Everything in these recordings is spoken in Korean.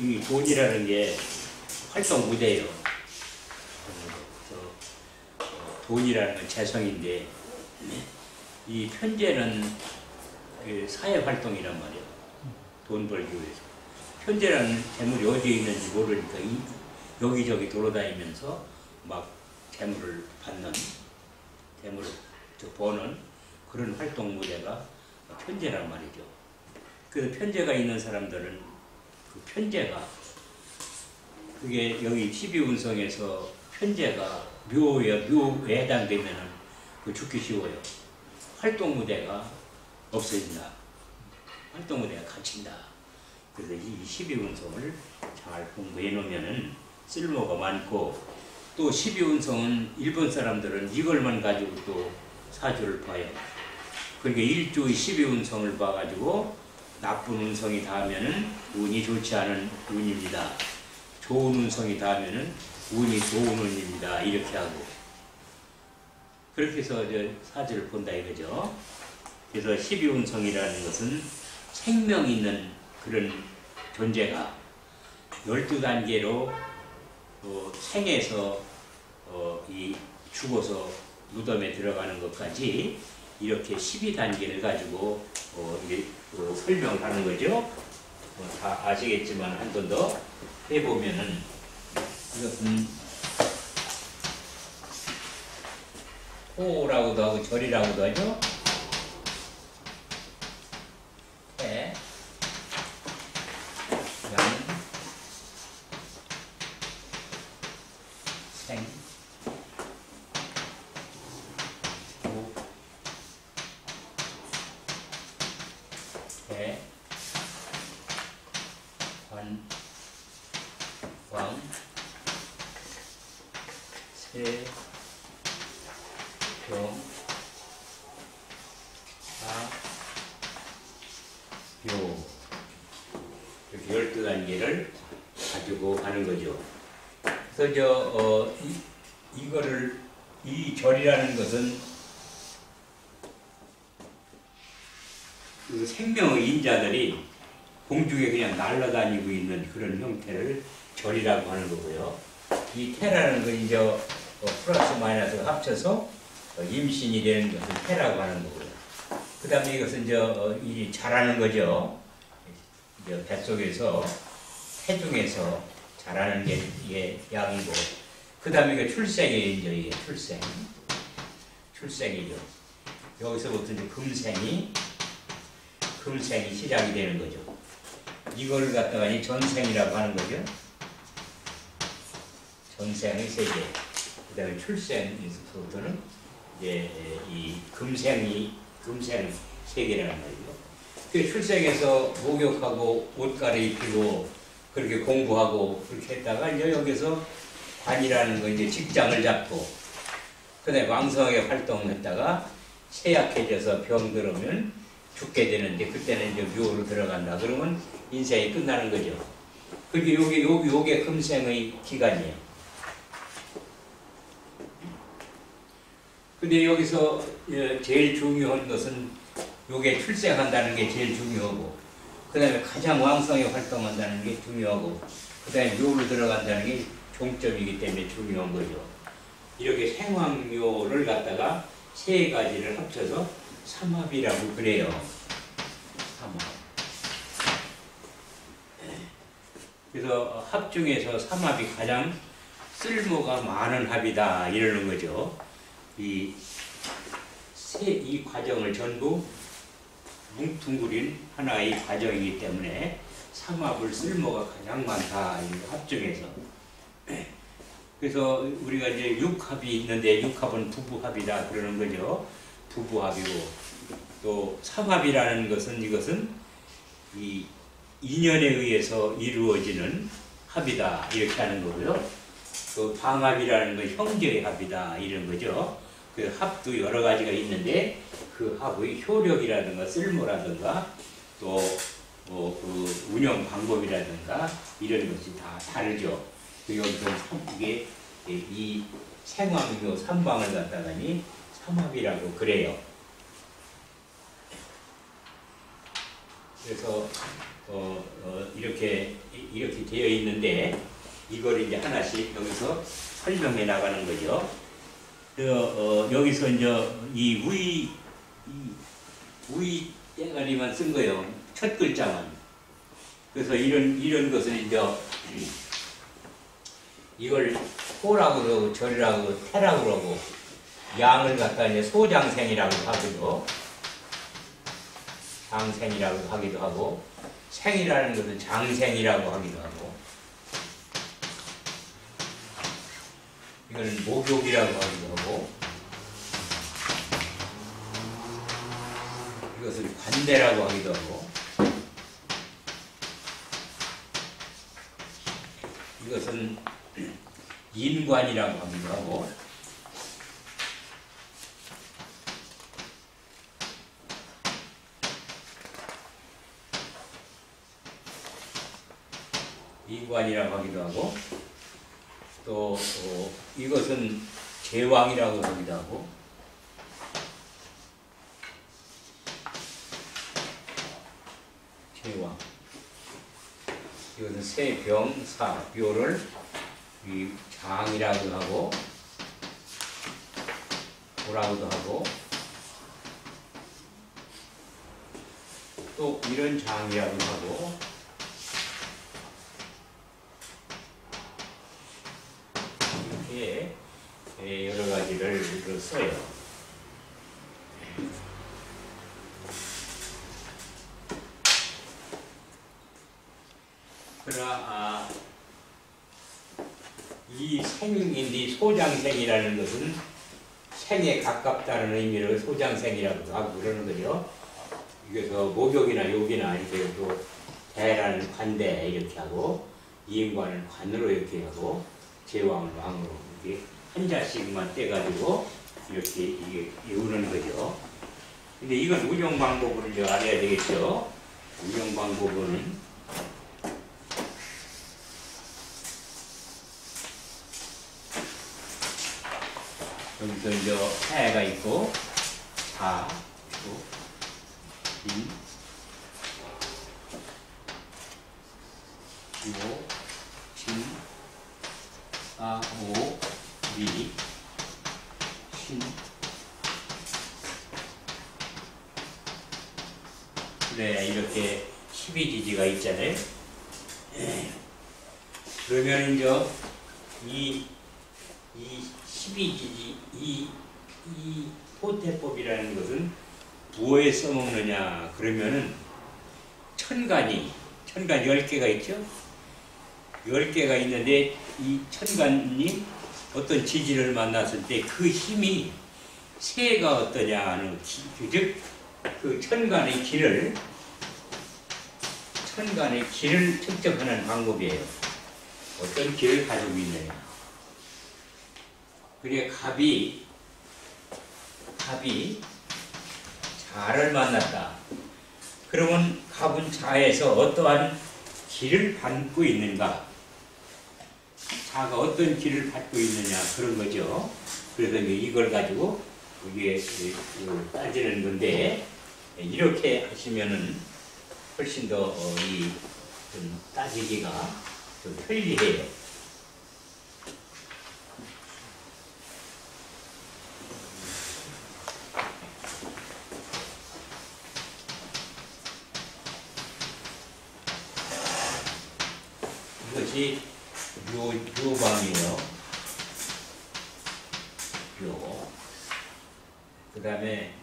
이 돈이라는 게 활동 무대예요. 돈이라는 건 재성인데 이 편재는 그 사회 활동이란 말이에요. 돈 벌기 위해서. 편재라는 재물이 어디에 있는지 모르니까 여기저기 돌아다니면서 막 재물을 받는, 재물을 버는 그런 활동 무대가 편재란 말이죠. 그래서 편재가 있는 사람들은 그 편재가 그게 여기 12운성에서 편재가 묘에 해당되면은 그 죽기 쉬워요. 활동 무대가 없어진다. 활동 무대가 갇힌다. 그래서 이 12운성을 잘 공부해 놓으면은 쓸모가 많고, 또 12운성은 일본 사람들은 이걸만 가지고 또 사주를 봐요. 그러니까 일조의 12운성을 봐가지고 나쁜 운성이 닿으면은 운이 좋지 않은 운입니다. 좋은 운성이 닿으면은 운이 좋은 운입니다. 이렇게 하고 그렇게 해서 사주를 본다 이거죠. 그래서 12운성이라는 것은 생명 있는 그런 존재가 12단계로 생에서 이 죽어서 무덤에 들어가는 것까지 이렇게 12단계를 가지고 설명하는 거죠. 다 아시겠지만 한 번 더 해보면은 이것은 호라고도 하고 절이라고도 하죠. 태, 양, 생, 목, 태, 관, 왕, 세, 병, 사, 묘 이렇게 12단계를 가지고 가는 거죠. 그래서 이거를 이 절이라는 것은 그 생명의 인자들이 공중에 그냥 날아다니고 있는 그런 형태를 절이라고 하는 거고요. 이 태라는 건 이제 플러스 마이너스 합쳐서 임신이 되는 것을 태라고 하는 거고요. 그 다음에 이것은 이 자라는 거죠. 이제 뱃속에서 태중에서 자라는 게 이게 양이고, 그 다음에 이게 출생이에요. 이제 이게 출생이죠. 여기서부터 이제 금생이 시작이 되는 거죠. 이걸 갖다가 이 전생이라고 하는 거죠. 전생의 세계. 그 다음에 출생에서부터는 이제 이 금생 세계라는 말이죠. 그 출생에서 목욕하고 옷 갈아입히고 그렇게 공부하고 그렇게 했다가 이제 여기서 관이라는 거 이제 직장을 잡고, 그 다음에 왕성하게 활동했다가 쇠약해져서 병 들으면 죽게 되는데, 그때는 이제 묘로 들어간다. 그러면 인생이 끝나는 거죠. 그게 요게 금생의 기간이에요. 근데 여기서 제일 중요한 것은 요게 출생한다는 게 제일 중요하고, 그 다음에 가장 왕성하게 활동한다는 게 중요하고, 그 다음에 묘로 들어간다는 게 종점이기 때문에 중요한 거죠. 이렇게 생황묘를 갖다가 세 가지를 합쳐서 삼합이라고 그래요. 삼합. 그래서 합 중에서 삼합이 가장 쓸모가 많은 합이다 이러는 거죠. 이 과정을 전부 뭉뚱그린 하나의 과정이기 때문에 삼합을 쓸모가 가장 많다. 합 중에서. 그래서 우리가 이제 육합이 있는데 육합은 부부합이다 그러는 거죠. 부부합이고, 또 삼합이라는 것은 이것은 이 인연에 의해서 이루어지는 합이다 이렇게 하는 거고요. 그 방합이라는 건 형제의 합이다 이런 거죠. 그 합도 여러 가지가 있는데 그 합의 효력이라든가 쓸모라든가 또 그 운영 방법이라든가 이런 것이 다 다르죠. 여기서 이게 이 생황묘 삼방을 갖다가니 삼합이라고 그래요. 그래서 이렇게 이렇게 되어 있는데 이걸 이제 하나씩 여기서 설명해 나가는 거죠. 여기서 이제 이 우이 땡가리만 쓴 거예요. 첫 글자만. 그래서 이런 것을 이제 이걸 호라고 그러고 절이라고 그러고 태라고 그러고 양을 갖다 이제 소장생이라고 하기도 장생이라고 하기도 하고 생이라는 것은 장생이라고 하기도 하고 이거는 목욕이라고 하기도 하고 이것을 관대라고 하기도 하고 이것은 인관이라고 하기도 하고 인관이라고 하기도 하고 또 이것은 제왕이라고 하기도 하고 제왕 이것은 세병사 묘를 이 장이라고 하고 도라고도 하고 또 이런 장이라고 하고 이렇게 여러 가지를 써요. 그러나 이 생인디 소장생이라는 것은 생에 가깝다는 의미로 소장생이라고 하고 그러는 거죠. 그래서 목욕이나 욕이나 이렇게 또 대라는 관대 이렇게 하고 이인관은 관으로 이렇게 하고 제왕을 왕으로 이렇게 한 자씩만 떼가지고 이렇게 이게 외우는 거죠. 근데 이건 운영 방법을 이제 알아야 되겠죠. 운영 방법은 여기서 이제 해가 있고 자, 조, 인, 요, 진, 아, 오, 미, 신. 네, 이렇게 12지지가 있잖아요. 그러면 이제 이 12지지, 이 포태법이라는 것은 무엇에 써먹느냐 그러면은 천간이 10개가 있죠. 10개가 있는데 이 천간이 어떤 지지를 만났을 때 그 힘이 세가 어떠냐 하는 즉 그 천간의 길을 측정하는 방법이에요. 어떤 길을 가지고 있느냐. 그래 갑이 자를 만났다. 그러면 갑은 자에서 어떠한 길을 밟고 있는가? 자가 어떤 길을 밟고 있느냐 그런 거죠. 그래서 이걸 가지고 이게 따지는 건데 이렇게 하시면은 훨씬 더 좀 따지기가 좀 편리해요. 이것이 묘방이에요. 묘. 그 다음에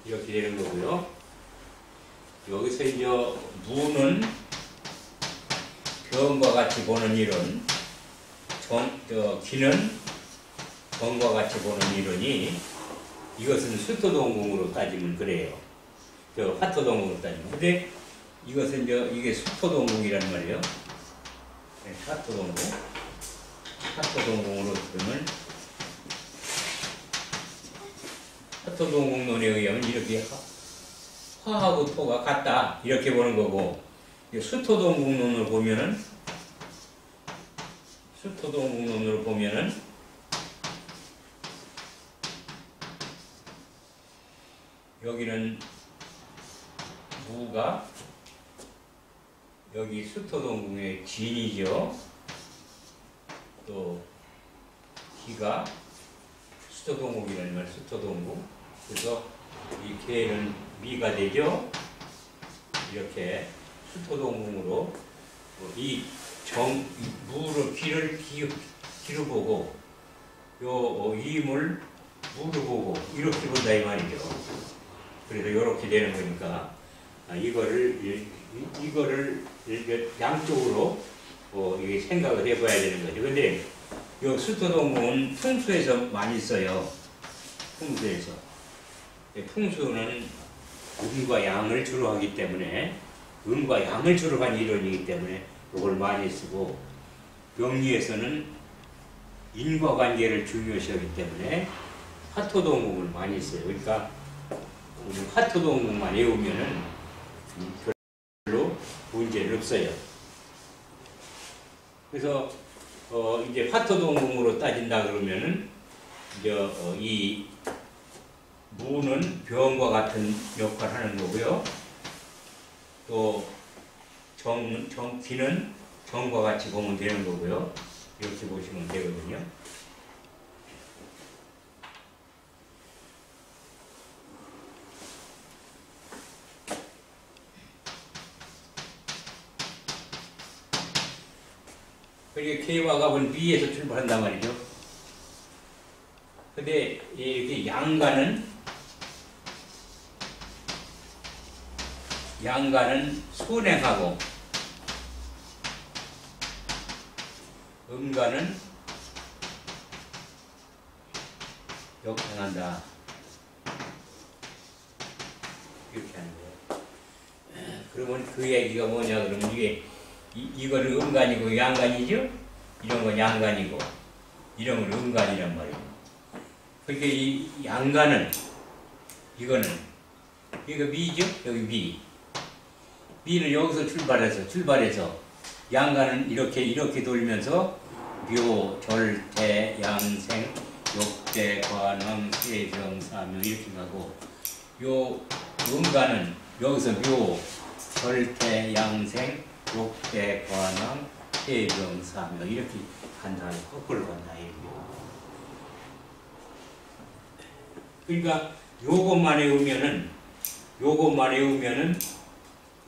이렇게 되는 거고요. 여기서 이제 무는 병과 같이 보는 이론, 기는 병과 같이 보는 이론이 이것은 수토동공으로 따지면 그래요. 화토동공으로 따지면. 근데 이것은 이제 이게 수토동공이란 말이에요. 사토동공. 사토동공으로 그러면 사토동공론에 의하면 이렇게 화하고 토가 같다 이렇게 보는 거고, 수토동공론으로 보면은 여기는 무가 여기 수토동궁의 진이죠. 또 기가 수토동궁이라는 말, 수토동궁. 그래서 이 개는 미가 되죠. 이렇게 수토동궁으로 이 무를 기를 보고 요 이물 무를 보고 이렇게 본다 이 말이죠. 그래서 이렇게 되는 거니까 이거를 양쪽으로 이게 생각을 해봐야 되는 거죠. 근데 이 수토동궁은 풍수에서 많이 써요. 풍수에서. 풍수는 음과 양을 주로 하기 때문에, 음과 양을 주로 한 이론이기 때문에 이걸 많이 쓰고, 명리에서는 인과관계를 중요시하기 때문에 화토동궁을 많이 써요. 그러니까 화토동궁만 외우면은 별로 문제는 없어요. 그래서 이제 화토동궁으로 따진다 그러면은 이제 이 무는 병과 같은 역할을 하는 거고요. 또 기는 정과 같이 보면 되는 거고요. 이렇게 보시면 되거든요. 그러니까 개와 갑은 미에서 출발한단 말이죠. 근데 이렇게 양가는 순행하고, 음가는 역행한다. 이렇게 하는 거예요. 그러면 그 얘기가 뭐냐 그러면 이거는 음간이고 양간이죠? 이런 건 양간이고 이런 건 음간이란 말이에요. 그러니까 이 양간은 이거 미죠? 여기 미. 미는 여기서 출발해서 양간은 이렇게 돌면서 묘, 절대, 양생, 욕대, 관왕, 세병, 사묘 이렇게 가고, 요 음간은 여기서 묘, 절대, 양생, 욕대, 관왕, 세병, 사묘 이렇게 간다. 거꾸로 간다. 그러니까 요것만 외우면은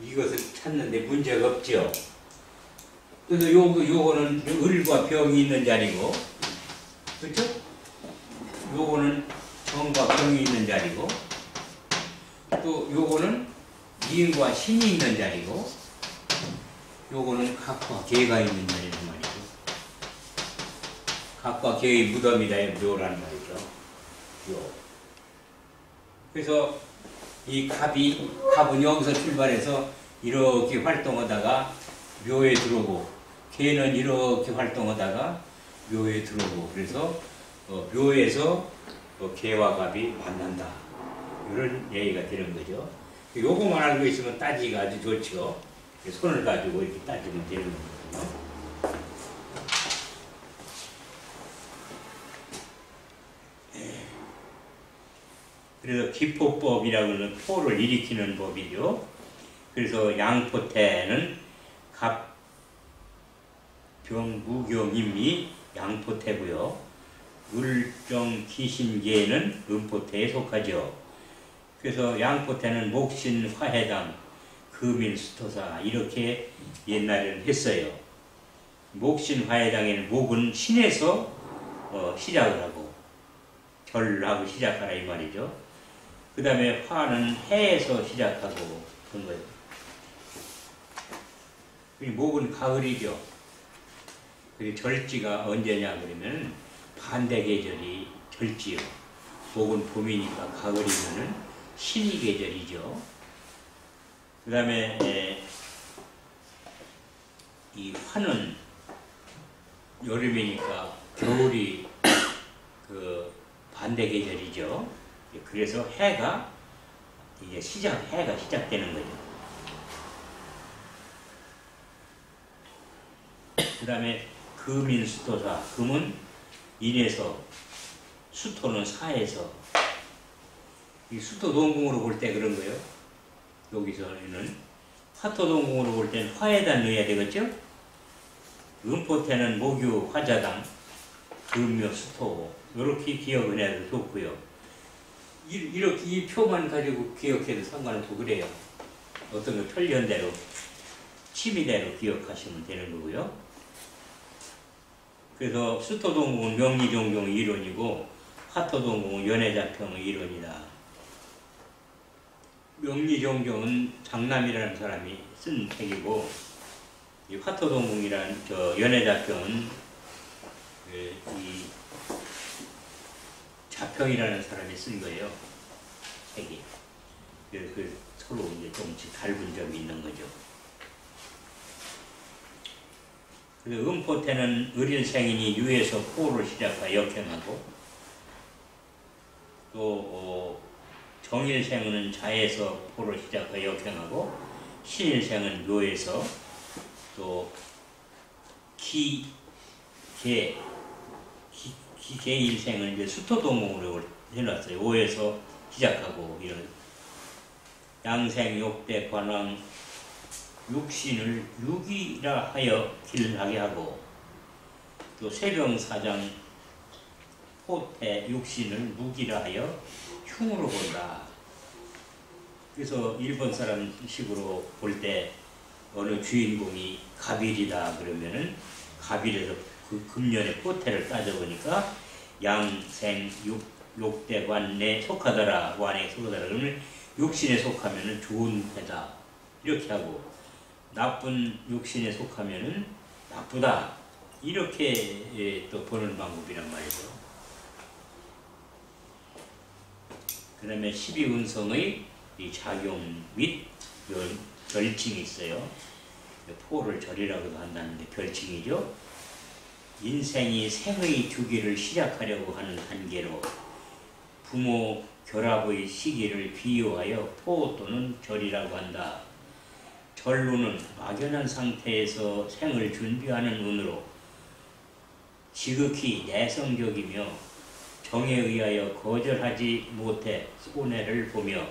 이것을 찾는데 문제가 없죠. 그래서 요거는 을과 병이 있는 자리고, 그렇죠? 요거는 정과 병이 있는 자리고, 또 요거는 미인과 신이 있는 자리고, 요거는 각과 개가 있는 자리란 말이죠. 각과 개의 무덤이다, 묘란 말이죠. 요. 그래서 이 갑은 여기서 출발해서 이렇게 활동하다가 묘에 들어오고, 개는 이렇게 활동하다가 묘에 들어오고, 그래서 묘에서 개와 갑이 만난다. 이런 얘기가 되는 거죠. 요거만 알고 있으면 따지기가 아주 좋죠. 손을 가지고 이렇게 따지면 되는 거거든요. 그래서 기포법이라고 하는 포를 일으키는 법이죠. 그래서 양포태는 갑, 병, 무경, 임이 양포태고요. 을정, 기신계는 음포태에 속하죠. 그래서 양포태는 목신, 화해당, 금인, 수토사 이렇게 옛날에는 했어요. 목신, 화해당에는 목은 신에서 시작을 하고 절하고 시작하라 이 말이죠. 그 다음에 화는 해에서 시작하고 그런 거예요. 목은 가을이죠. 그리고 절지가 언제냐 그러면 반대 계절이 절지요. 목은 봄이니까 가을이면은 신의 계절이죠. 그 다음에 이 화는 여름이니까 겨울이 그 반대 계절이죠. 그래서 해가 이제 해가 시작되는 거죠. 그 다음에 금인수토사, 금은 인에서, 수토는 사에서. 이 수토동궁으로 볼 때 그런 거예요. 여기서는 화토동궁으로 볼 때는 화에다 넣어야 되겠죠. 음포태는 목유, 화자당, 금묘, 수토, 이렇게 기억을 해도 좋고요. 이렇게 이 표만 가지고 기억해도 상관없고 그래요. 어떤 거 편리한대로, 취미대로 기억하시면 되는 거고요. 그래서 수토동궁은 명리종종의 이론이고 화토동궁은 연해자평의 이론이다. 명리종종은 장남이라는 사람이 쓴 책이고, 이 화토동궁이라는 연해자평은 이 자평이라는 사람이 쓴 거예요. 책이. 그 서로 이제 조금씩 다른 점이 있는 거죠. 그래서 음포태는 어린 생인이 유에서 포를 시작하여 역행하고, 또 정일생은 자에서 포를 시작하여 역행하고, 신일생은 묘에서, 또 기계일생은 이제 수토동궁으로 해놨어요. 5에서 시작하고, 이런 양생, 욕대, 관왕, 육신을 육이라 하여 길하게 하고, 또 세병사장, 포태, 육신을 무기라 하여 흉으로 본다. 그래서 일본 사람식으로 볼 때 어느 주인공이 갑일이다 그러면은 갑일에서 그 금년의 포태를 따져보니까 양생, 욕대관에 속하더라, 관에 속하더라. 그러면 육신에 속하면은 좋은 패다. 이렇게 하고, 나쁜 육신에 속하면은 나쁘다. 이렇게 또 보는 방법이란 말이죠. 그 다음에 12운성의 이 작용 및 별칭이 있어요. 포를 절이라고도 한다는데 별칭이죠. 인생이 생의 주기를 시작하려고 하는 단계로 부모 결합의 시기를 비유하여 포 또는 절이라고 한다. 절루는 막연한 상태에서 생을 준비하는 운으로 지극히 내성적이며 정에 의하여 거절하지 못해 손해를 보며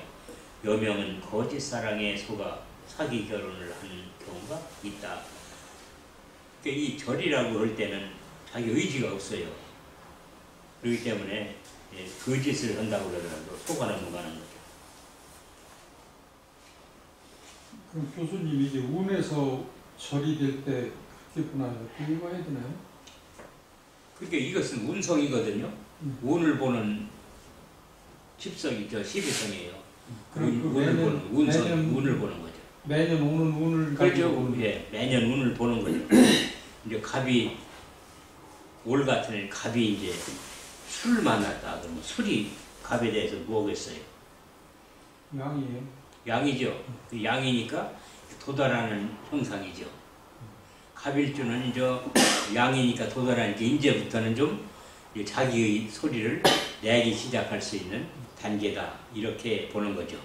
여명은 거짓사랑에 속아 사기 결혼을 하는 경우가 있다. 그러니까 이 절이라고 할 때는 자기 의지가 없어요. 그렇기 때문에 거짓을 한다고 그러더라도 속아 넘어가는 거죠. 그럼 교수님이 이제 운에서 절이 될 때 그렇게 보나요? 읽어야 되나요? 그러니까 이것은 운성이거든요. 운을 보는 십성이죠. 12성이에요. 그럼 운을 보는 운성, 운을 보는 거죠. 매년 오는 운을 그렇죠. 예, 매년 운을 보는 거죠. 이제 갑이 올 같은 해 갑이 이제 술을 만났다 그러면 술이 갑에 대해서 뭐겠어요? 양이에요. 양이죠. 그 양이니까 도달하는 형상이죠. 갑일주는 이제 양이니까 도달하니까 이제부터는 좀 자기의 소리를 내기 시작할 수 있는 단계다. 이렇게 보는 거죠.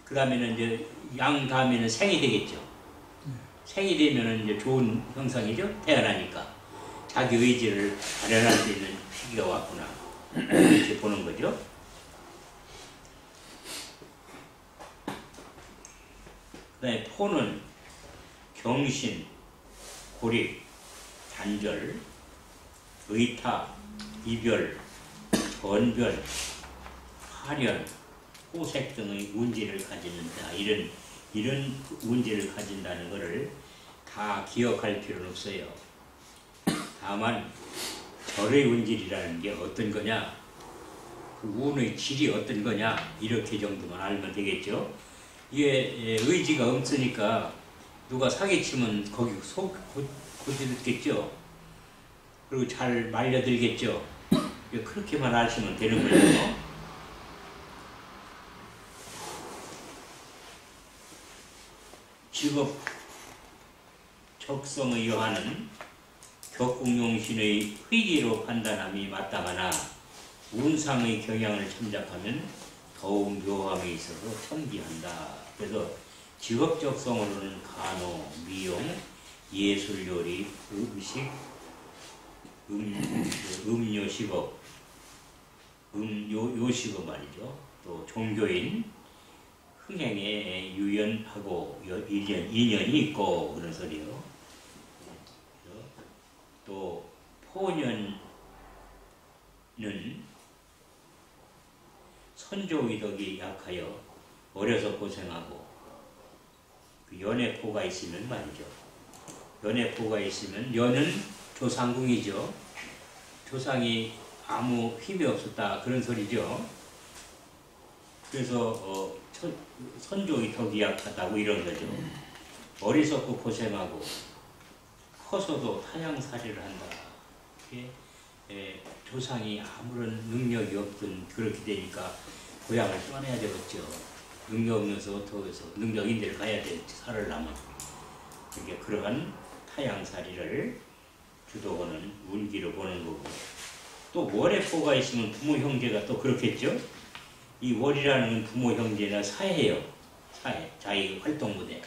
그 다음에는 이제 양 다음에는 생이 되겠죠. 생이 되면은 이제 좋은 형상이죠. 태어나니까 자기 의지를 발현할 수 있는 시기가 왔구나. 이렇게 보는 거죠. 그 다음에 포는 경신, 고립, 단절, 의타, 이별, 번별, 하련, 호색 등의 운지를 가지는다. 이런 운지를 가진다는 것을 다 기억할 필요는 없어요. 다만 절의 운질이라는 게 어떤 거냐, 그 운의 질이 어떤 거냐, 이렇게 정도만 알면 되겠죠. 이게 의지가 없으니까 누가 사기치면 거기 고지듣겠죠. 그리고 잘 말려들겠죠. 그렇게만 아시면 되는 거예요. 직업 적성의 여하는 격국용신의 회기로 판단함이 마땅하나 운상의 경향을 참작하면 더욱 묘함이 있어서 천기한다. 그래서 직업적성으로는 간호, 미용, 예술, 요리, 음식, 음료식업, 요식업 말이죠. 또 종교인, 흥행에 유연하고 인연이 있고 그런 소리요. 또 포년은 선조의덕이 약하여 어려서 고생하고 그 연애포가 있으면 말이죠. 연애포가 있으면 연은 조상궁이죠. 조상이 아무 힘이 없었다 그런 소리죠. 그래서 선조의 덕이 약하다고 이런 거죠. 어리석고 고생하고 커서도 타향살이를 한다. 조상이 아무런 능력이 없든 그렇게 되니까 고향을 떠나야 되겠죠. 능력 없면서 어떻게 해서 능력인 데를 가야 되겠지. 살으려면. 그러니까 그러한 타향살이를 주도하는 운기로 보는 거고, 또 월에포가 있으면 부모 형제가 또 그렇겠죠. 이 월이라는 건 부모 형제나 사회예요. 사회, 자기 활동 무대.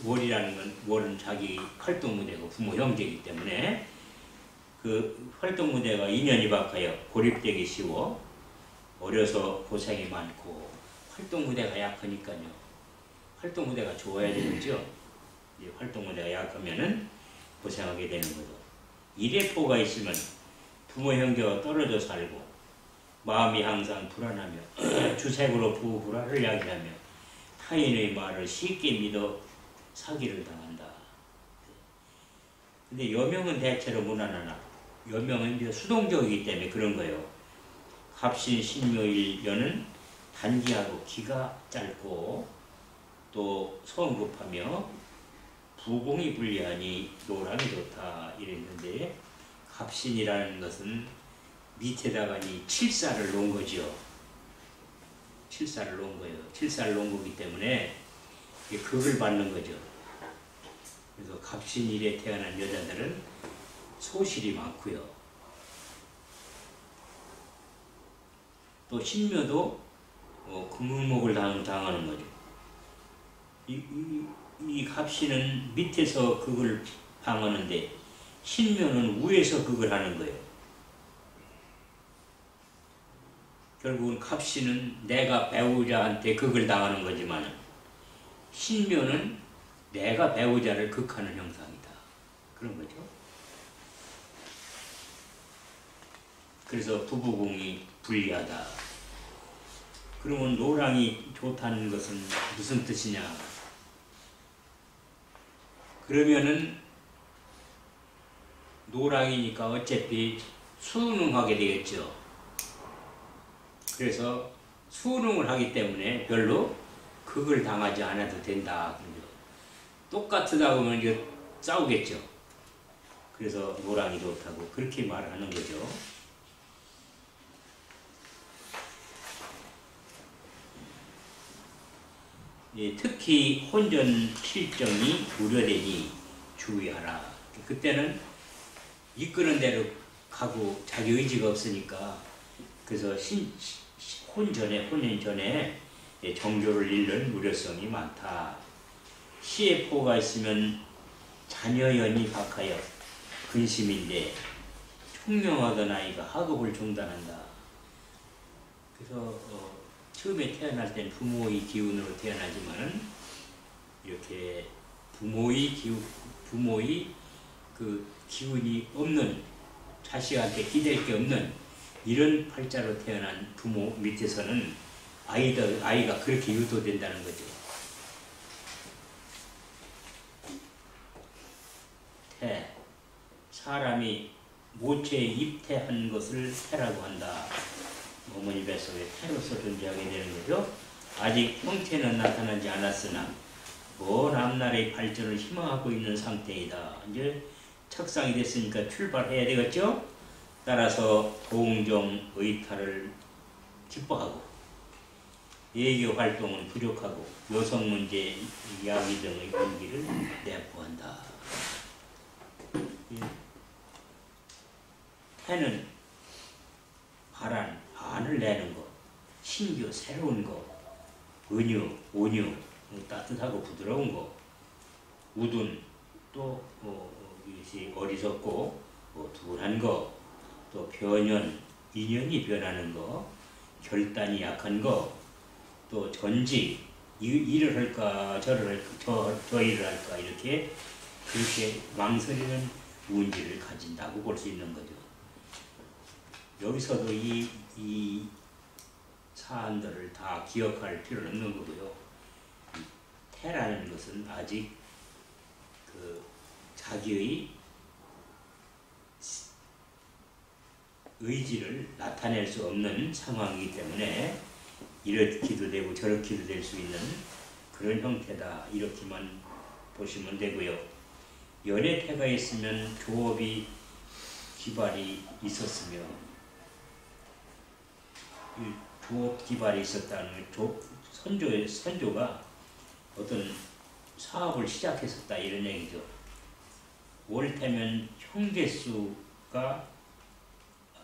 월이라는 건 월은 자기 활동 무대고 부모 형제이기 때문에 그 활동 무대가 인연이 박하여 고립되기 쉬워 어려서 고생이 많고 활동 무대가 약하니까요. 활동 무대가 좋아야 되겠죠. 활동 무대가 약하면은 고생하게 되는 거죠. 일회포가 있으면 부모 형제와 떨어져 살고 마음이 항상 불안하며 주색으로 부부라를 야기하며 타인의 말을 쉽게 믿어 사기를 당한다. 근데 여명은 대체로 무난하나 여명은 이제 수동적이기 때문에 그런 거예요. 갑신 신묘일년은 단기하고 기가 짧고 또 성급하며 부공이 불리하니 노랑이 좋다 이랬는데, 갑신이라는 것은 밑에다가 이 칠사를 놓은 거죠. 칠사를 놓은 거예요. 칠사를 놓은 거기 때문에 극을 받는 거죠. 그래서 갑신일에 태어난 여자들은 소실이 많고요. 또 신묘도 금목을 당하는 거죠. 이 갑신은 밑에서 극을 방하는데 신묘는 위에서 극을 하는 거예요. 결국은 갑신은 내가 배우자한테 극을 당하는 거지만 신묘는 내가 배우자를 극하는 형상이다. 그런 거죠. 그래서 부부궁이 불리하다. 그러면 노랑이 좋다는 것은 무슨 뜻이냐? 그러면은 노랑이니까 어차피 수능하게 되겠죠. 그래서 수능을 하기 때문에 별로 극을 당하지 않아도 된다. 똑같으다 보면 이제 싸우겠죠. 그래서 노랑이 좋다고 그렇게 말하는 거죠. 예, 특히 혼전 실정이 우려되니 주의하라. 그때는 이끄는 대로 가고 자기 의지가 없으니까 그래서 혼인 전에 정조를 잃는 우려성이 많다. 시의 포가 있으면 자녀연이 박하여 근심인데 총명하던 아이가 학업을 중단한다. 그래서 처음에 태어날 땐 부모의 기운으로 태어나지만은 이렇게 부모의 그 기운이 없는, 자식한테 기댈 게 없는 이런 팔자로 태어난 부모 밑에서는 아이가 그렇게 유도된다는 거죠. 사람이 모체에 입태한 것을 태라고 한다. 어머니 뱃속에 태로서 존재하게 되는 거죠. 아직 형태는 나타나지 않았으나 먼 앞날의 발전을 희망하고 있는 상태이다. 이제 착상이 됐으니까 출발해야 되겠죠. 따라서 동정 의탈을 기뻐하고 외교 활동은 부족하고 여성 문제, 이야기 등의 용기를 내포한다. 태는 안을 내는 것, 신규 새로운 것, 은유, 온유, 따뜻하고 부드러운 것, 우둔, 또 이것이 어리석고 둔한 것, 또 변연, 인연이 변하는 것, 결단이 약한 것, 또 전지, 일을 할까 저를 할까 저 일을 할까 이렇게 그렇게 망설이는 운지를 가진다고 볼 수 있는 거죠. 여기서도 이 사안들을 다 기억할 필요는 없는 거고요. 태라는 것은 아직 자기의 의지를 나타낼 수 없는 상황이기 때문에 이렇기도 되고 저렇기도 될 수 있는 그런 형태다. 이렇게만 보시면 되고요. 연애태가 있으면 조업이 기발이 있었으며 이 조업 기발이 있었다는 선조가 어떤 사업을 시작했었다 이런 얘기죠. 올태면 형제수가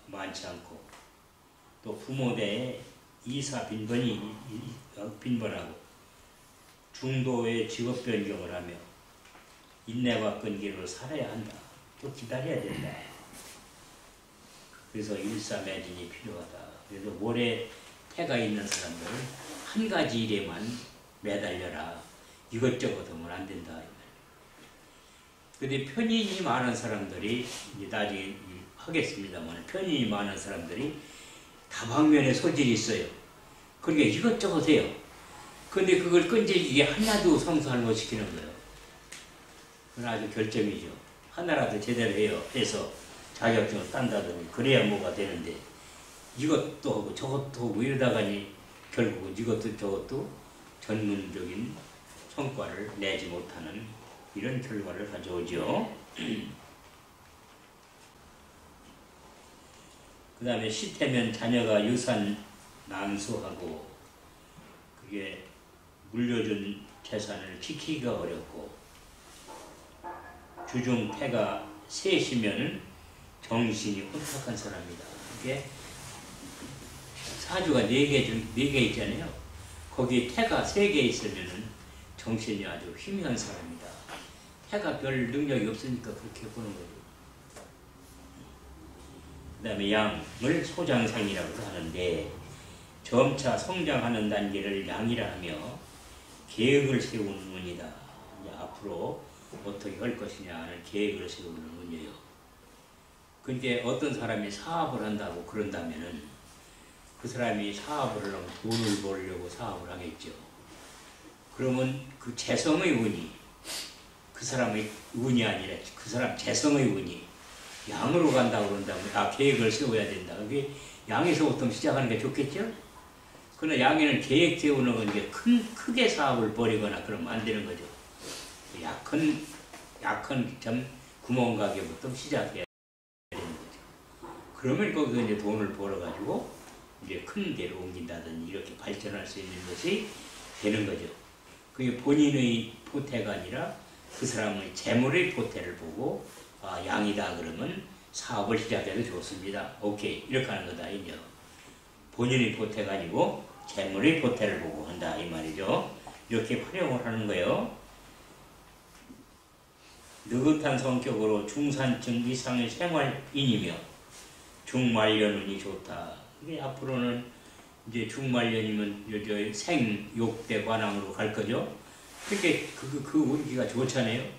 많지 않고 또 부모대에 이사 빈번하고 중도의 직업 변경을 하며 인내와 끈기로 살아야 한다. 또 기다려야 된다. 그래서 일사매진이 필요하다. 그래서 올해 태가 있는 사람들은 한 가지 일에만 매달려라. 이것저것 하면 안 된다. 근데 편인이 많은 사람들이 이제 나중에 하겠습니다만 편인이 많은 사람들이 다방면에 소질이 있어요. 그러니까 이것저것 해요. 근데 그걸 끈질기게 하나도 성사를 못 시키는 거예요. 그건 아주 결점이죠. 하나라도 제대로 해서 자격증을 딴다더니 그래야 뭐가 되는데 이것도 하고 저것도 하고 이러다가니 결국은 이것도 저것도 전문적인 성과를 내지 못하는 이런 결과를 가져오죠. 그 다음에 시태면 자녀가 유산 난수하고 그게 물려준 재산을 지키기가 어렵고 주중태가 셋이면은 정신이 혼탁한 사람이다. 이게 사주가 4개 있잖아요. 거기 태가 3개 있으면은 정신이 아주 희미한 사람이다. 태가 별 능력이 없으니까 그렇게 보는 거죠. 그 다음에 양을 소장상이라고 하는데 점차 성장하는 단계를 양이라 하며 계획을 세우는 운이다. 이제 앞으로 어떻게 할 것이냐 하는 계획을 세우는 운이에요. 그러니까 어떤 사람이 사업을 한다고 그런다면은 그 사람이 사업을 하려면 돈을 벌려고 사업을 하겠죠. 그러면 그 재성의 운이 그 사람의 운이 아니라 그 사람 재성의 운이 양으로 간다고 그런다면 계획을 세워야 된다. 그게 양에서부터 시작하는 게 좋겠죠? 그러나 양에는 계획 세우는 건 이게 크게 사업을 벌이거나 그러면 안 되는 거죠. 약한 구멍가게부터 시작해야 되는 거죠. 그러면 거기서 이제 돈을 벌어가지고 이제 큰 데로 옮긴다든지 이렇게 발전할 수 있는 것이 되는 거죠. 그게 본인의 포태가 아니라 그 사람의 재물의 포태를 보고 양이다 그러면 사업을 시작해도 좋습니다. 오케이 이렇게 하는 거다. 이제 본인의 포태가 아니고 재물의 포태를 보고 한다 이 말이죠. 이렇게 활용을 하는 거예요. 느긋한 성격으로 중산층 이상의 생활인이며 중말년운이 좋다. 이게 앞으로는 이제 중말년이면 생욕대 관항으로 갈 거죠. 그렇게 그 운기가 좋잖아요.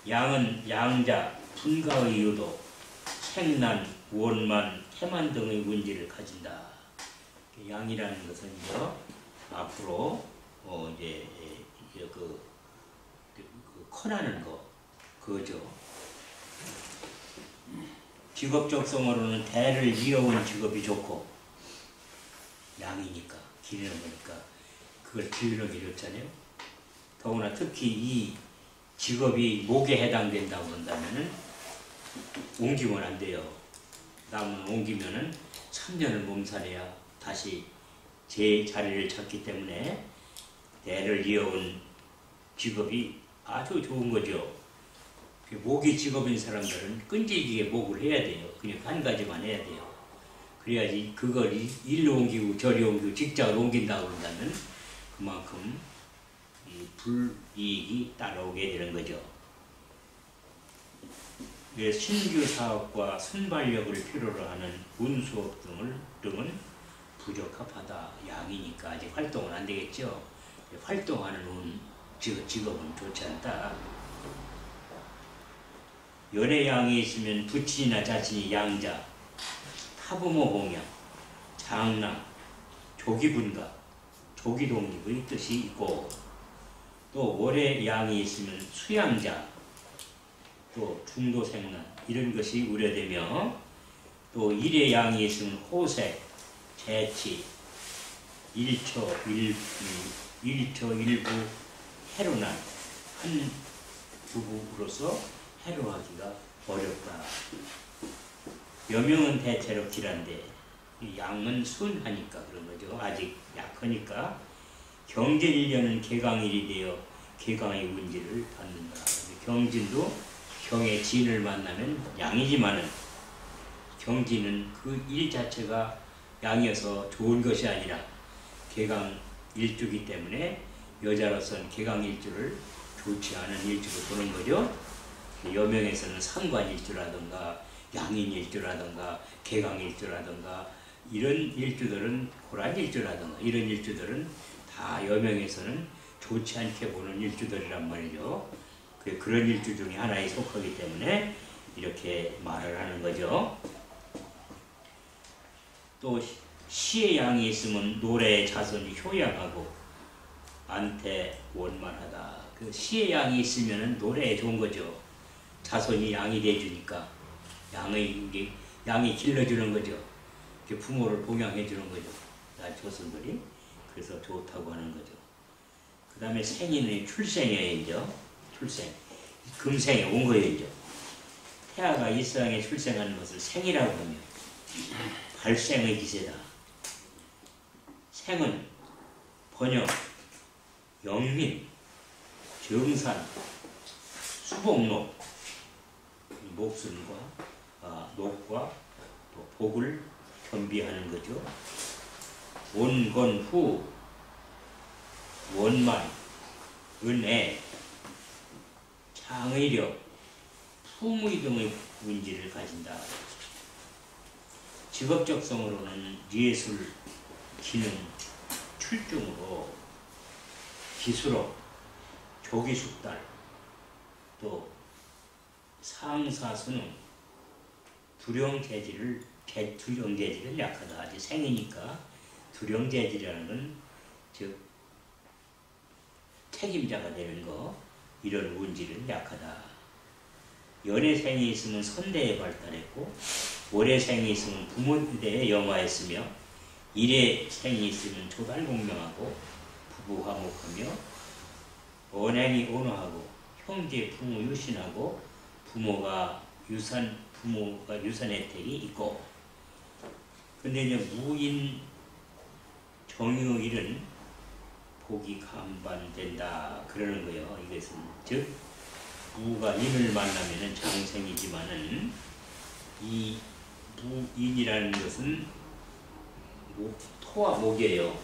양은 양자, 분가의 유도, 생난, 원만, 태만 등의 운지를 가진다. 양이라는 것은 앞으로 이제 커나는 거 그거죠. 직업 적성으로는 대를 이어온 직업이 좋고 양이니까 기르는 거니까 그걸 기르는 게 좋잖아요. 더구나 특히 이 직업이 목에 해당된다고 한다면은 옮기면 안 돼요. 나무는 옮기면은 3년을 몸살이야. 다시 제 자리를 찾기 때문에 대를 이어온 직업이 아주 좋은 거죠. 목이 직업인 사람들은 끈질기게 목을 해야 돼요. 그냥 한 가지만 해야 돼요. 그래야지 그걸 일로 옮기고 저리 옮기고 직장을 옮긴다고 그런다면 그만큼 이 불이익이 따라오게 되는 거죠. 신규 사업과 순발력을 필요로 하는 운수업 등은 부적합하다. 양이니까 아직 활동은 안 되겠죠. 활동하는 직업은 좋지 않다. 연애양이 있으면 부친이나 자친이 양자, 타부모 공양, 장남, 조기분가, 조기독립의 뜻이 있고, 또 월해양이 있으면 수양자, 또 중도생란 이런 것이 우려되며, 또 일해양이 있으면 호색, 재치, 일처일부 해로난 한 부부로서 해로하기가 어렵다. 여명은 대체로 길한데 양은 순하니까 그런 거죠. 아직 약하니까 경진일년은 개강일이 되어 개강의 운지를 받는다. 경진도 경의 진을 만나면 양이지만은 경진은 그 일 자체가 양이어서 좋은 것이 아니라 개강 일주기 때문에 여자로서는 개강 일주를 좋지 않은 일주로 보는 거죠. 여명에서는 상관일주라든가 양인일주라든가 개강일주라든가 이런 일주들은 고란일주라든가 이런 일주들은 다 여명에서는 좋지 않게 보는 일주들이란 말이죠. 그런 일주 중에 하나에 속하기 때문에 이렇게 말을 하는 거죠. 또 시의 양이 있으면 노래의 자손이 효양하고 안태 원만하다. 그 시의 양이 있으면 노래에 좋은 거죠. 자손이 양이 돼주니까 양이 길러주는 거죠. 부모를 봉양해 주는 거죠. 조선들이 그래서 좋다고 하는 거죠. 그 다음에 생인의 출생이죠. 출생 금생에 온 거예요. 태아가 이 세상에 출생하는 것을 생이라고 하며 발생의 기세다. 생은 번영, 영민, 정산, 수복록, 목순과 녹과 또 복을 겸비하는 거죠. 원건후, 원만, 은혜, 장의력, 품의 등의 운지를 가진다. 직업적성으로는 예술, 기능, 출중으로 기술업, 조기숙달, 또 상사수능, 두령재질은 약하다. 아직 생이니까 두령재질이라는 건 즉 책임자가 되는 거, 이런 운지는 약하다. 연애생이 있으면 선대에 발달했고 월애생이 있으면 부모대에 영화했으며 일애생이 있으면 조달공명하고 부부화목하며 언행이 온화하고 형제 부모 유신하고 부모가 유산 혜택이 있고, 근데 이제 무인 정유일은 복이 감반된다 그러는 거예요. 이것은 즉 무가 인을 만나면은 장생이지만은 이 무인이라는 것은 토와 목이에요.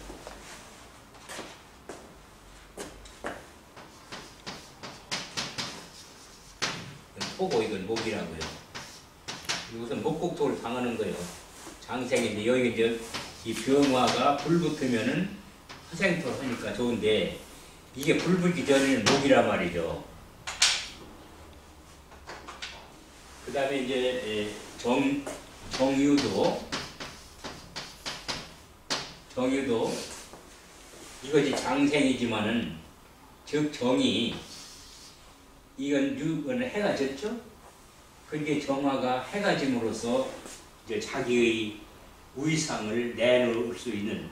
토고 이건 목이라고요. 이것은 목국토를 당하는 거예요. 장생인데 여기 이제 이 병화가 불 붙으면은 화생토를 하니까 좋은데 이게 불 붙기 전에는 목이란 말이죠. 그 다음에 이제 정유도 이것이 장생이지만은 즉 정이 이건 해가 졌죠. 그게 정화가 해가 짐으로써 이제 자기의 위상을 내놓을 수 있는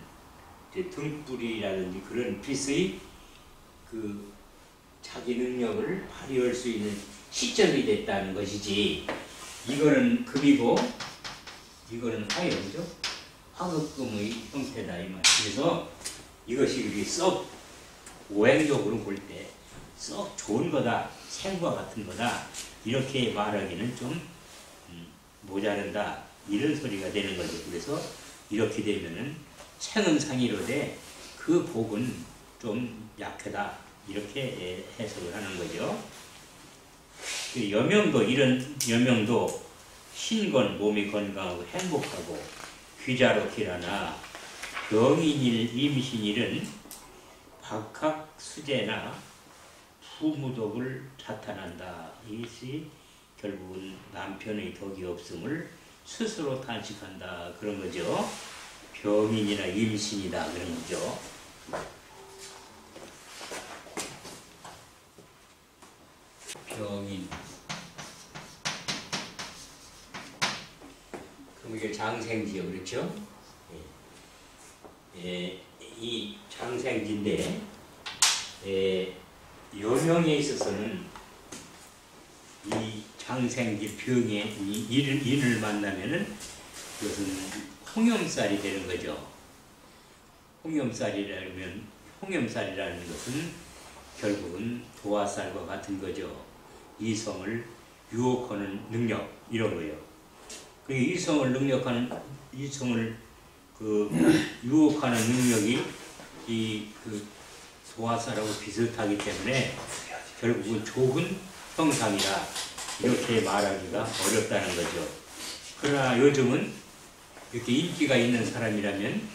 이제 등불이라든지 그런 빛의 그 자기 능력을 발휘할 수 있는 시점이 됐다는 것이지, 이거는 금이고 이거는 화예요. 그죠? 화극금의 형태다 이 말. 그래서 이것이 우리 썩 오행적으로 볼 때 썩 좋은 거다, 생과 같은 거다 이렇게 말하기는 좀 모자른다 이런 소리가 되는 거죠. 그래서 이렇게 되면은 생은 상이로되 그 복은 좀 약하다 이렇게 해석을 하는 거죠. 그 여명도 이런 여명도 신건 몸이 건강하고 행복하고 귀자로 길하나 병인일 임신일은 박학 수재나 부무덕을 자탄한다. 이것이 결국은 남편의 덕이 없음을 스스로 탄식한다 그런 거죠. 병인이나 임신이다 그런 거죠. 병인. 그럼 이게 장생지요, 그렇죠? 이 장생지인데 여명에 있어서는 이 장생지 병에 인을 만나면은 그것은 홍염살이 되는 거죠. 홍염살이라는 것은 결국은 도화살과 같은 거죠. 이성을 유혹하는 능력 이런 거예요. 그 이성을 유혹하는 능력이 그 도화살하고 비슷하기 때문에 결국은 좋은 형상이다 이렇게 말하기가 어렵다는 거죠. 그러나 요즘은 이렇게 인기가 있는 사람이라면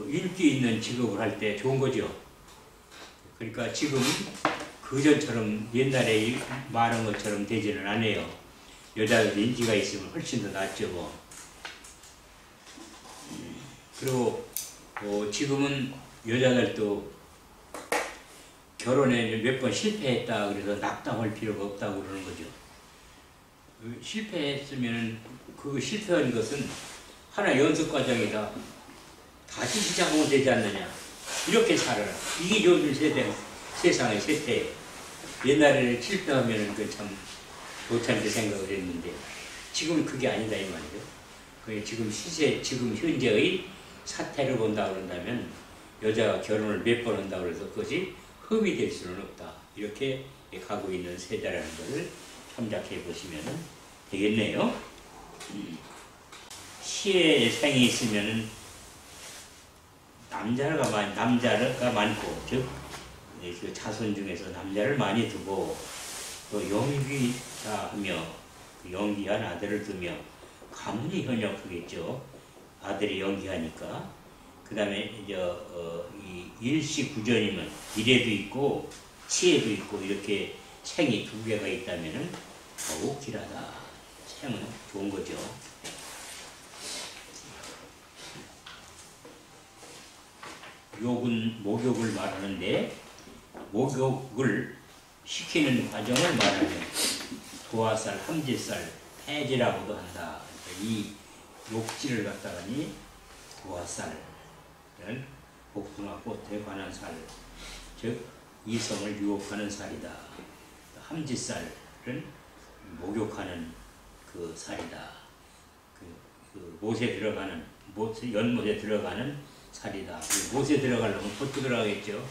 인기 있는 직업을 할 때 좋은 거죠. 그러니까 지금은 그전처럼 옛날에 말한 것처럼 되지는 않아요. 여자들 인기가 있으면 훨씬 더 낫죠 뭐. 그리고 지금은 여자들도 결혼에 몇 번 실패했다 그래서 낙담할 필요가 없다고 그러는 거죠. 실패했으면 그 실패한 것은 하나 연습 과정이다. 다시 시작하면 되지 않느냐. 이렇게 살아라. 이게 요즘 세상의 세태예요. 옛날에는 실패하면 그 참 좋다는 생각을 했는데 지금은 그게 아니다 이 말이죠. 지금 현재의 사태를 본다고 그런다면 여자가 결혼을 몇 번 한다고 해서 그것이 흠이 될 수는 없다. 이렇게 가고 있는 세대라는 것을 참작해 보시면 되겠네요. 시에 생이 있으면 남자가 많고, 즉 그 자손 중에서 남자를 많이 두고 또 연기하며 연기한 아들을 두며 가문이 현역하겠죠. 아들이 연기하니까. 그 다음에 이 일시구전이면 일에도 있고 치에도 있고 이렇게 생이 두 개가 있다면은 더욱 길하다. 생은 좋은 거죠. 욕은 목욕을 말하는데 목욕을 시키는 과정을 말하면 도화살, 함지살, 폐지라고도 한다. 이 욕지를 갖다가니 도화살은 복숭아꽃에 관한 살, 즉 이성을 유혹하는 살이다. 함지살은 목욕하는 그 살이다. 그 못에 들어가는 연못에 들어가는 살이다. 못에 들어가려면 pot도 들어가겠죠.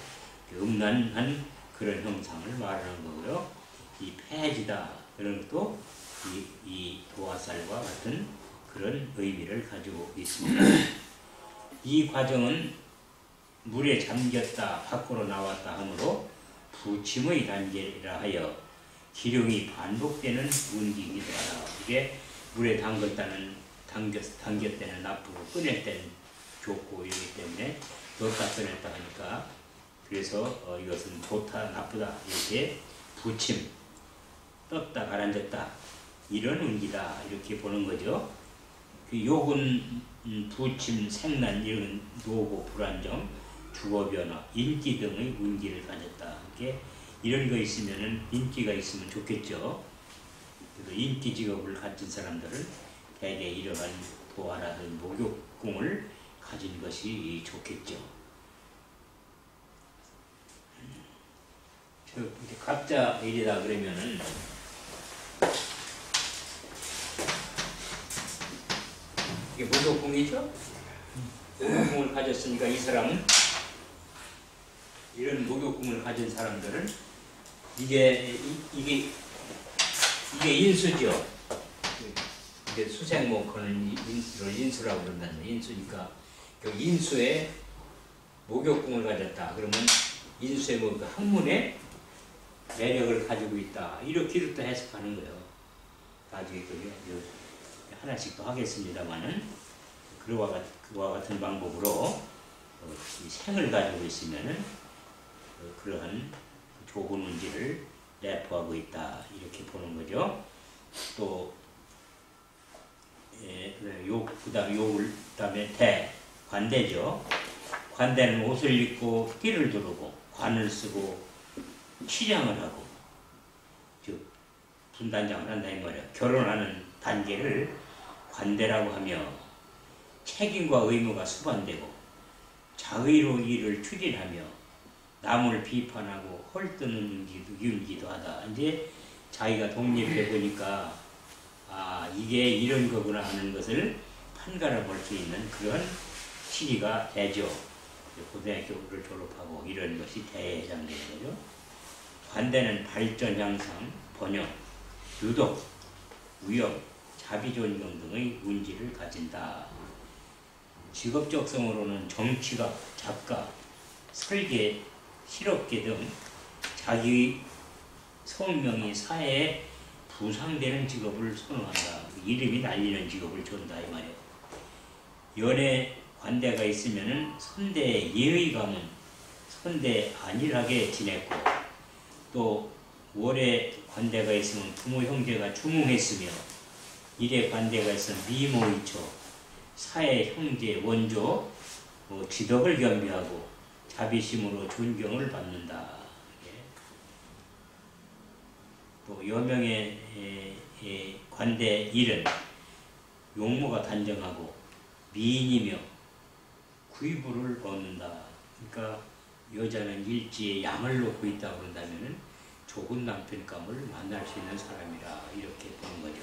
음란한 그런 형상을 말하는 거고요. 이 폐지다 그런 것도 이 도화살과 같은 그런 의미를 가지고 있습니다. 이 과정은 물에 잠겼다 밖으로 나왔다 하므로 부침의 단계라 하여 기룡이 반복되는 운기이기도 하다. 이게 물에 담겼다는 나쁘고 꺼낼 때는 좋고 이러기 때문에 넣었다 꺼냈다 하니까 그래서 이것은 좋다 나쁘다 이렇게 부침 떴다 가라앉았다 이런 운기다 이렇게 보는 거죠. 그 욕은 부침, 생난 이런 노고, 불안정, 주거변화, 인기 등의 운기를 가졌다. 이렇게 이런 거 있으면은 인기가 있으면 좋겠죠. 그래서 인기 직업을 가진 사람들은 대개 이러한 도화라든 목욕궁을 가진 것이 좋겠죠. 갑자 일이다 그러면은 이게 목욕궁이죠? 목욕궁을 가졌으니까 이 사람은 이런 목욕궁을 가진 사람들은 이게 인수죠. 이게 수생목하는 인수라고 그런다는 인수니까 그 인수의 목욕궁을 가졌다. 그러면 인수의 뭐 학문의 매력을 가지고 있다. 이렇게도 또 해석하는 거예요. 나중에 하나씩 또 하겠습니다만은 그와 같은 방법으로 이 생을 가지고 있으면은 그러한 좋은 운지를 내포하고 있다. 이렇게 보는 거죠. 또 그다음에 관대죠. 관대는 옷을 입고 띠를 두르고 관을 쓰고 치장을 하고 즉 분단장을 한다 이 말이야. 결혼하는 단계를 관대라고 하며 책임과 의무가 수반되고 자의로 일을 추진하며 남을 비판하고 헐뜯는 윤기도 하다. 이제 자기가 독립해 보니까 이게 이런 거구나 하는 것을 판가름 볼 수 있는 그런 시기가 되죠. 고등학교를 졸업하고 이런 것이 대해당되는 거죠. 관대는 발전, 향상, 번영, 유독, 무역, 자비존경 등의 운지를 가진다. 직업적성으로는 정치가, 작가, 설계, 실업계 등 자기 성명이 사회에 부상되는 직업을 선호한다. 이름이 날리는 직업을 좋아한다 이 말이에요. 연애 관대가 있으면은 선대의 예의감은 선대 안일하게 지냈고 또 월에 관대가 있으면 부모 형제가 중흥했으며 일에 관대가 있으면 미모이처 사회 형제 원조 지덕을 겸비하고 자비심으로 존경을 받는다. 또 여명의 관대 일은 용모가 단정하고 미인이며 구이부를 얻는다. 그러니까 여자는 일지에 양을 놓고 있다고 그런다면 좋은 남편감을 만날 수 있는 사람이라 이렇게 보는 거죠.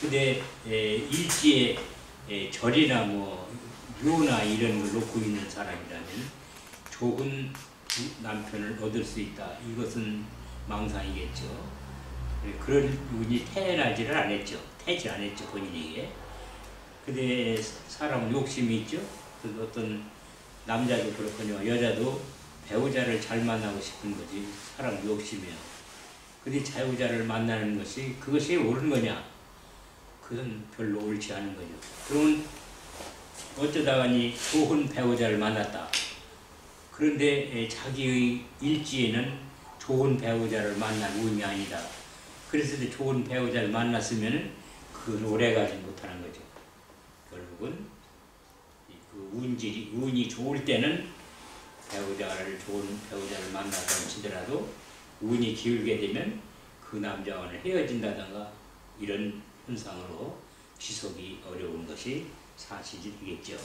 근데 일지에 절이나 묘나 이런 걸 놓고 있는 사람이라면 좋은 남편을 얻을 수 있다. 이것은 망상이겠죠. 그런 운이 태어나지를 않았죠. 태지 않았죠, 본인에게. 근데 사람은 욕심이 있죠. 어떤 남자도 그렇거니와 여자도 배우자를 잘 만나고 싶은 거지. 사람 욕심이에요. 근데 배우자를 만나는 것이 그것이 옳은 거냐? 그건 별로 옳지 않은 거죠. 그러면 어쩌다가니 좋은 배우자를 만났다. 그런데 자기의 일지에는 좋은 배우자를 만날 운이 아니다. 그래서 좋은 배우자를 만났으면 그걸 오래가지 못하는 거죠. 결국은 그 운이 좋을 때는 좋은 배우자를 만나서 치더라도 운이 기울게 되면 그 남자와는 헤어진다든가 이런 현상으로 지속이 어려운 것이 사실이겠죠.